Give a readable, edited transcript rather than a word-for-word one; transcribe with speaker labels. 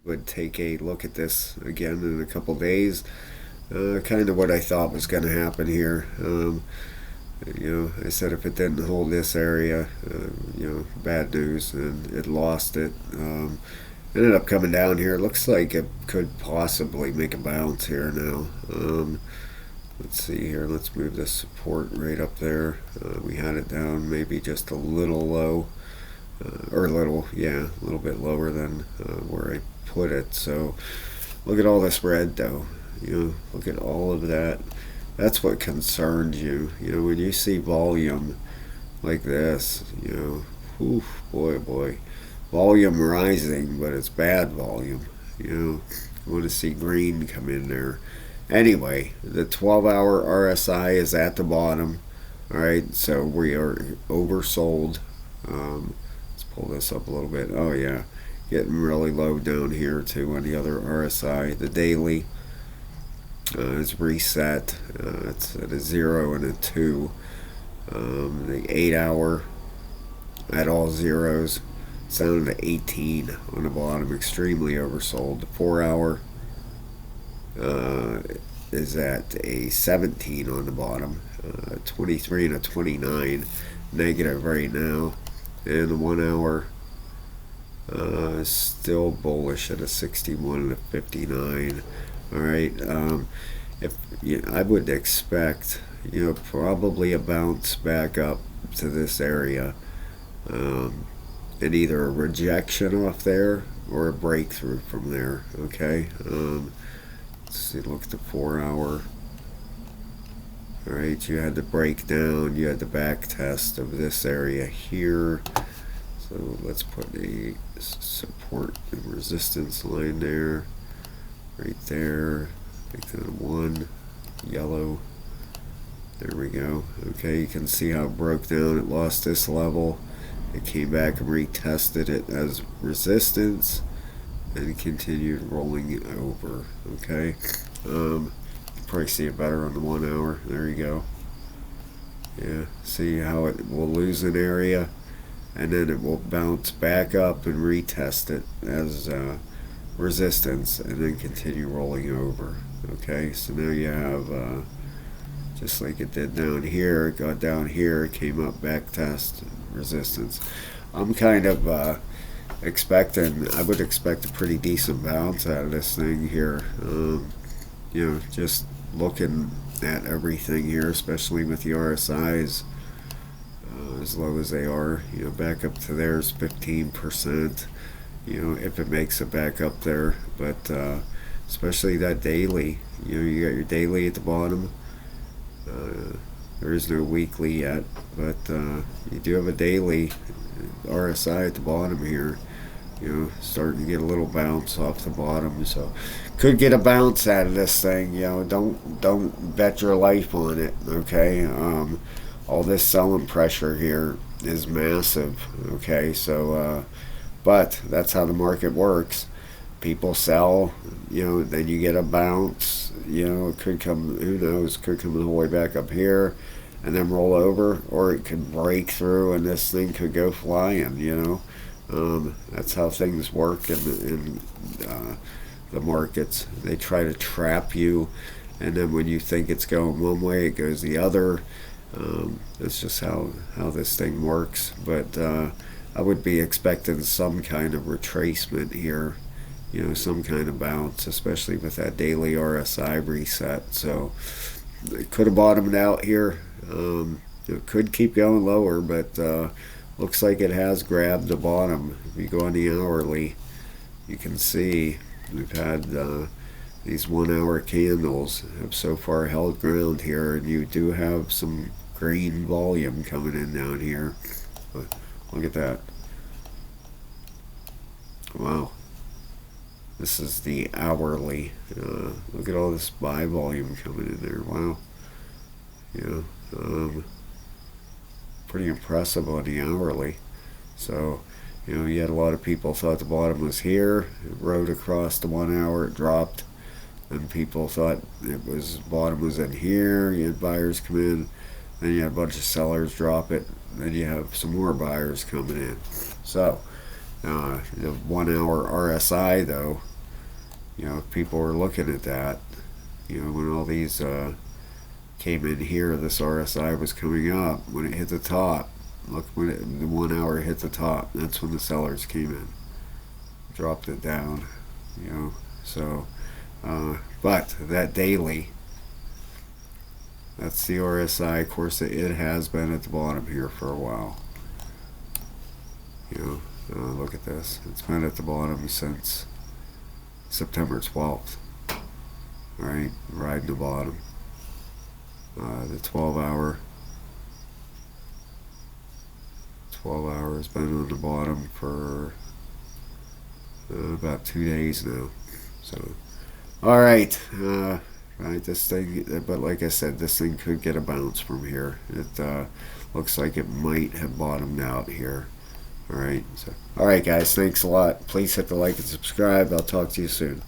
Speaker 1: would take a look at this again in a couple days. Kind of what I thought was going to happen here. I said if it didn't hold this area, bad news, and it lost it. Ended up coming down here. It looks like it could possibly make a bounce here now. Let's see here. Let's move this support right up there. We had it down maybe just a little low, or a little bit lower than where I put it. So look at all this red though. Look at all of that. That's what concerns you. When you see volume like this, oof, boy, oh boy, volume rising, but it's bad volume. You want to see green come in there. Anyway, the 12-hour RSI is at the bottom. All right, so we are oversold. Let's pull this up a little bit. Oh yeah, getting really low down here too on the other RSI. The daily is reset. It's at a 0 and a 2. The 8-hour at all zeros. It's down to 18 on the bottom, extremely oversold. The 4-hour is at a 17 on the bottom, 23 and a 29 negative right now, and the 1-hour is still bullish at a 61 and a 59. All right, if I would expect probably a bounce back up to this area, and either a rejection off there or a breakthrough from there. Okay. Let's see, look at the 4-hour. All right, you had the breakdown, you had the back test of this area here. So let's put a support and resistance line there, right there. Make that a 1, yellow. There we go. Okay, you can see how it broke down. It lost this level. It came back and retested it as resistance and continued rolling over. Okay, you probably see it better on the 1-hour. There you go. Yeah, see how it will lose an area and then it will bounce back up and retest it as resistance and then continue rolling over. Okay, so now you have just like it did down here. It got down here, it came up, back test, resistance. I'm kind of I would expect a pretty decent bounce out of this thing here. Just looking at everything here, especially with the RSIs as low as they are, back up to there's 15%, if it makes it back up there. But especially that daily, you got your daily at the bottom. There is no weekly yet, but you do have a daily RSI at the bottom here. Starting to get a little bounce off the bottom, so could get a bounce out of this thing. Don't bet your life on it. Okay, all this selling pressure here is massive. Okay, so but that's how the market works. People sell, then you get a bounce. It could come. Who knows? Could come the whole way back up here, and then roll over, or it could break through, and this thing could go flying. That's how things work in the markets. They try to trap you, and then when you think it's going one way, it goes the other. That's just how this thing works. But I would be expecting some kind of retracement here, some kind of bounce, especially with that daily RSI reset. So it could have bottomed out here. It could keep going lower, but looks like it has grabbed the bottom. If you go on the hourly, you can see we've had these 1-hour candles have so far held ground here, and you do have some green volume coming in down here. But look at that. Wow. This is the hourly. Look at all this buy volume coming in there. Wow. Pretty impressive on the hourly. So, you had a lot of people thought the bottom was here. It rode across the 1-hour. It dropped. And people thought bottom was in here. You had buyers come in. Then you had a bunch of sellers drop it. Then you have some more buyers coming in. So, the 1-hour RSI though You know, if people were looking at that, you know, when all these came in here, this RSI was coming up. When it hit the top, look, when the 1 hour hit the top, that's when the sellers came in, dropped it down, you know. So, but that daily, that's the RSI. Of course, it has been at the bottom here for a while. You know, look at this. It's been at the bottom since September 12th. All right, riding the bottom. The 12 hour has been on the bottom for about 2 days now. So, all right. Right, this thing, but like I said, this thing could get a bounce from here. It looks like it might have bottomed out here. All right. So, all right, guys. Thanks a lot. Please hit the like and subscribe. I'll talk to you soon.